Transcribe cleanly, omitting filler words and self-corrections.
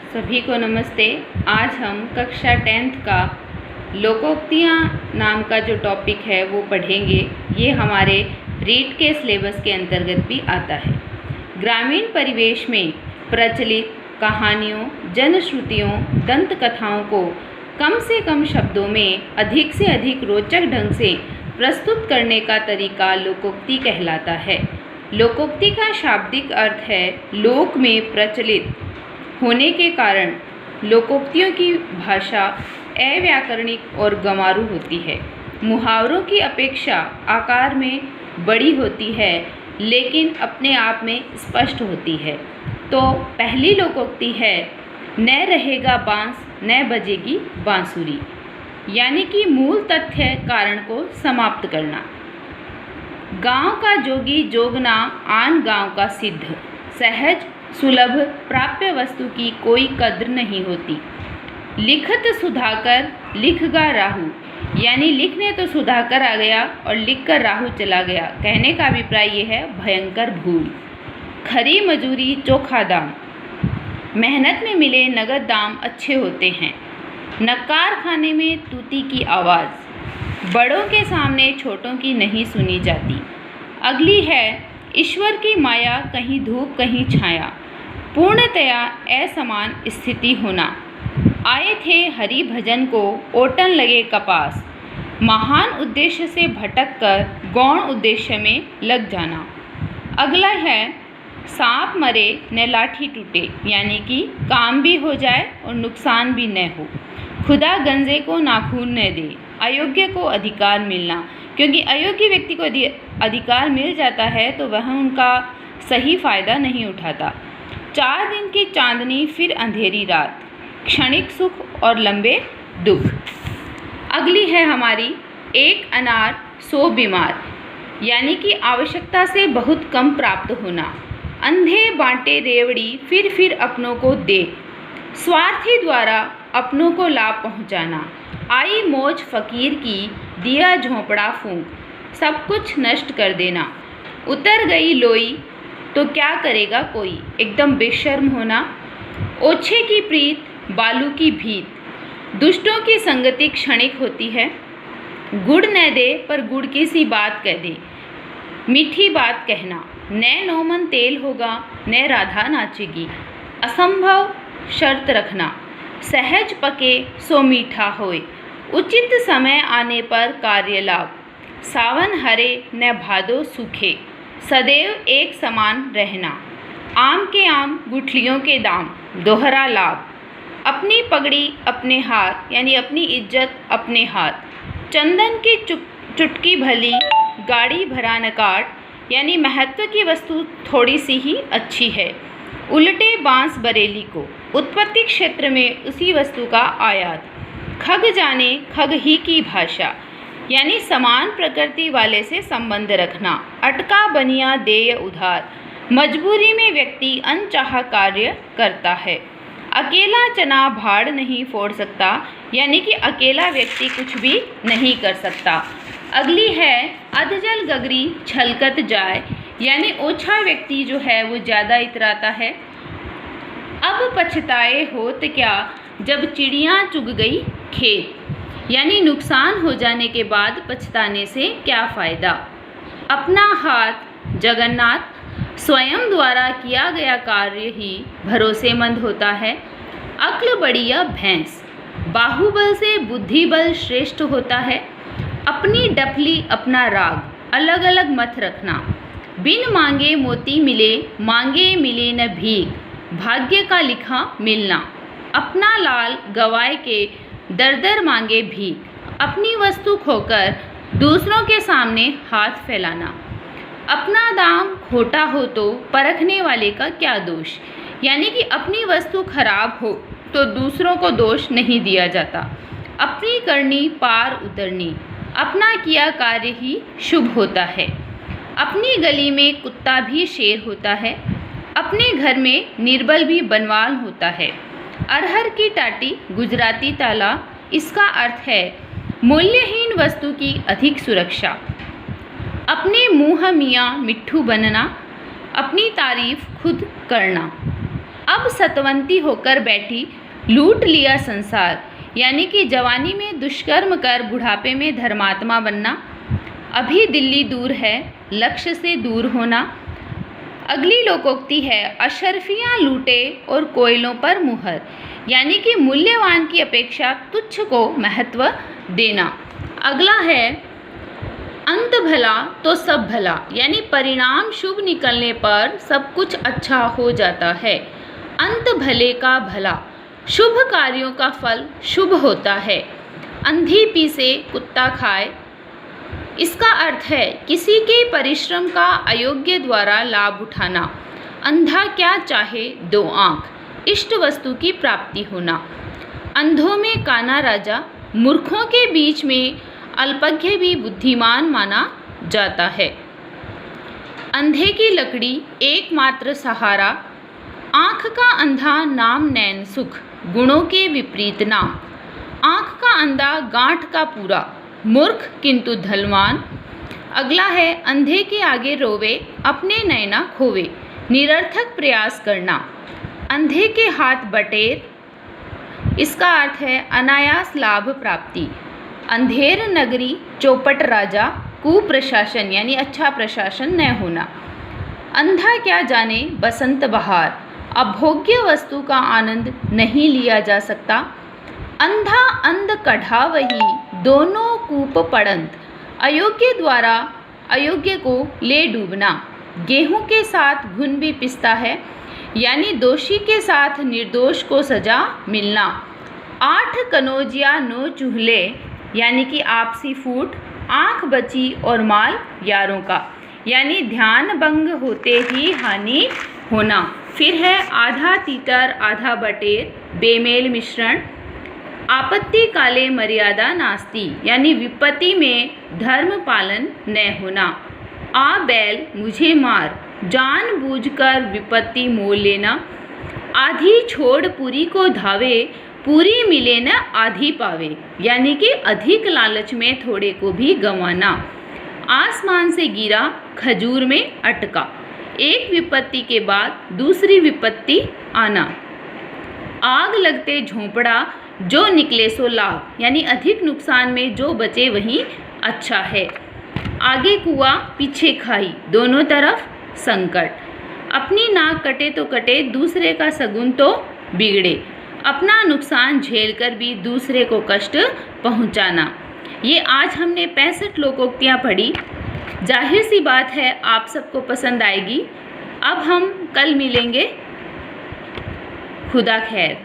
सभी को नमस्ते। आज हम कक्षा 10th का लोकोक्तियाँ नाम का जो टॉपिक है वो पढ़ेंगे। ये हमारे रीट के सिलेबस के अंतर्गत भी आता है। ग्रामीण परिवेश में प्रचलित कहानियों, जनश्रुतियों, दंत कथाओं को कम से कम शब्दों में अधिक से अधिक रोचक ढंग से प्रस्तुत करने का तरीका लोकोक्ति कहलाता है। लोकोक्ति का शाब्दिक अर्थ है लोक में प्रचलित होने के कारण लोकोक्तियों की भाषा अव्याकरणिक और गंवारू होती है। मुहावरों की अपेक्षा आकार में बड़ी होती है, लेकिन अपने आप में स्पष्ट होती है। तो पहली लोकोक्ति है, न रहेगा बांस न बजेगी बांसुरी, यानी कि मूल तथ्य कारण को समाप्त करना। गांव का जोगी जोगना आन गांव का सिद्ध, सहज सुलभ प्राप्य वस्तु की कोई कद्र नहीं होती। लिखत सुधाकर लिखगा राहु, यानी लिखने तो सुधाकर आ गया और लिखकर राहु चला गया। कहने का अभिप्राय ये है भयंकर भूल। खरी मजूरी चोखा दाम, मेहनत में मिले नगद दाम अच्छे होते हैं। नक्कार खाने में तूती की आवाज़, बड़ों के सामने छोटों की नहीं सुनी जाती। अगली है, ईश्वर की माया कहीं धूप कहीं छाया, पूर्णतया असमान स्थिति होना। आए थे हरि भजन को ओटन लगे कपास, महान उद्देश्य से भटक कर गौण उद्देश्य में लग जाना। अगला है, सांप मरे न लाठी टूटे, यानी कि काम भी हो जाए और नुकसान भी न हो। खुदा गंजे को नाखून न दे, अयोग्य को अधिकार मिलना, क्योंकि अयोग्य व्यक्ति को अधिकार मिल जाता है तो वह उनका सही फायदा नहीं उठाता। 4 दिन की चांदनी फिर अंधेरी रात, क्षणिक सुख और लंबे दुख। अगली है हमारी, एक अनार 100 बीमार, यानी कि आवश्यकता से बहुत कम प्राप्त होना। अंधे बांटे रेवड़ी फिर अपनों को दे, स्वार्थी द्वारा अपनों को लाभ पहुंचाना। आई मौज फकीर की दिया झोंपड़ा फूंक, सब कुछ नष्ट कर देना। उतर गई लोई तो क्या करेगा कोई, एकदम बेशर्म होना। ओछे की प्रीत बालू की भीत, दुष्टों की संगति क्षणिक होती है। गुड़ न दे पर गुड़ की सी बात कह दे, मीठी बात कहना। न नौमन तेल होगा न राधा नाचेगी, असंभव शर्त रखना। सहज पके सो मीठा होए, उचित समय आने पर कार्य लाभ। सावन हरे न भादो सूखे, सदैव एक समान रहना। आम के आम गुठलियों के दाम, दोहरा लाभ। अपनी पगड़ी अपने हाथ, यानी अपनी इज्जत अपने हाथ। चंदन की चुटकी भली गाड़ी भरा न काट, यानी महत्व की वस्तु थोड़ी सी ही अच्छी है। उल्टे बांस बरेली को, उत्पत्ति क्षेत्र में उसी वस्तु का आयात। खग जाने खग ही की भाषा, यानी समान प्रकृति वाले से संबंध रखना। अटका बनिया देय उधार, मजबूरी में व्यक्ति अनचाहा कार्य करता है। अकेला चना भाड़ नहीं फोड़ सकता, यानी कि अकेला व्यक्ति कुछ भी नहीं कर सकता। अगली है, अधजल गगरी छलकत जाए, यानी ओछा व्यक्ति जो है वो ज़्यादा इतराता है। अब पछताए होत क्या जब चिड़ियाँ चुग गई खेत, यानी नुकसान हो जाने के बाद पछताने से क्या फ़ायदा। अपना हाथ जगन्नाथ, स्वयं द्वारा किया गया कार्य ही भरोसेमंद होता है। अक्ल बढ़िया भैंस, बाहुबल से बुद्धिबल श्रेष्ठ होता है। अपनी डफली अपना राग, अलग अलग मत रखना। बिन मांगे मोती मिले, मांगे मिले न भीख, भाग्य का लिखा मिलना। अपना लाल गवाए के दर दर मांगे भीख, अपनी वस्तु खोकर दूसरों के सामने हाथ फैलाना। अपना दाम खोटा हो तो परखने वाले का क्या दोष, यानी कि अपनी वस्तु खराब हो तो दूसरों को दोष नहीं दिया जाता। अपनी करनी पार उतरनी, अपना किया कार्य ही शुभ होता है। अपनी गली में कुत्ता भी शेर होता है, अपने घर में निर्बल भी बनवाल होता है। अरहर की टाटी गुजराती ताला, इसका अर्थ है मूल्यहीन वस्तु की अधिक सुरक्षा। अपने मुँह मियाँ मिट्ठू बनना, अपनी तारीफ खुद करना। अब सतवंती होकर बैठी लूट लिया संसार, यानी कि जवानी में दुष्कर्म कर बुढ़ापे में धर्मात्मा बनना। अभी दिल्ली दूर है, लक्ष्य से दूर होना। अगली लोकोक्ति है अशर्फियाँ लूटे और कोयलों पर मुहर, यानी कि मूल्यवान की अपेक्षा तुच्छ को महत्व देना। अगला है अंत भला तो सब भला, यानी परिणाम शुभ निकलने पर सब कुछ अच्छा हो जाता है। अंत भले का भला, शुभ कार्यों का फल शुभ होता है। अंधी पी से कुत्ता खाए, इसका अर्थ है किसी के परिश्रम का अयोग्य द्वारा लाभ उठाना। अंधा क्या चाहे दो आँख, इष्ट वस्तु की प्राप्ति होना। अंधों में काना राजा, मूर्खों के बीच में अल्पज्ञ भी बुद्धिमान माना जाता है। अंधे की लकड़ी एकमात्र सहारा, आँख का अंधा नाम नैन सुख, गुणों के विपरीत नाम। आँख का अंधा गांठ का पूरा, मूर्ख किंतु धनवान। अगला है अंधे के आगे रोवे अपने नैना खोवे, निरर्थक प्रयास करना। अंधे के हाथ बटेर, इसका अर्थ है अनायास लाभ प्राप्ति। अंधेर नगरी चौपट राजा, कुप्रशासन यानी अच्छा प्रशासन न होना। अंधा क्या जाने बसंत बहार, अभोग्य वस्तु का आनंद नहीं लिया जा सकता। अंधा अंध कढ़ा वही, दोनों कूप पड़ंत, अयोग्य द्वारा अयोग्य को ले डूबना। गेहूं के साथ घुन भी पिसता है, यानी दोषी के साथ निर्दोष को सजा मिलना। 8 कनौजिया 9 चूल्हे, यानी कि आपसी फूट। आँख बची और माल यारों का, यानी ध्यान भंग होते ही हानि होना। फिर है आधा तीतर आधा बटेर, बेमेल मिश्रण। आपत्ति काले मर्यादा नास्ती, यानी विपत्ति में धर्म पालन न होना। आ बैल मुझे मार, जानबूझकर विपत्ति मोल लेना। आधी छोड़ पूरी को धावे, पूरी मिले न आधी पावे, यानी कि अधिक लालच में थोड़े को भी गंवाना। आसमान से गिरा खजूर में अटका, एक विपत्ति के बाद दूसरी विपत्ति आना। आग लगते झोंपड़ा, जो निकले सो लाभ, यानी अधिक नुकसान में जो बचे वही अच्छा है। आगे कुआं पीछे खाई, दोनों तरफ संकट। अपनी नाक कटे तो कटे, दूसरे का सगुन तो बिगड़े। अपना नुकसान झेलकर भी दूसरे को कष्ट पहुंचाना। ये आज हमने 65 लोकोक्तियाँ पढ़ी। जाहिर सी बात है आप सबको पसंद आएगी। अब हम कल मिलेंगे। खुदा खैर।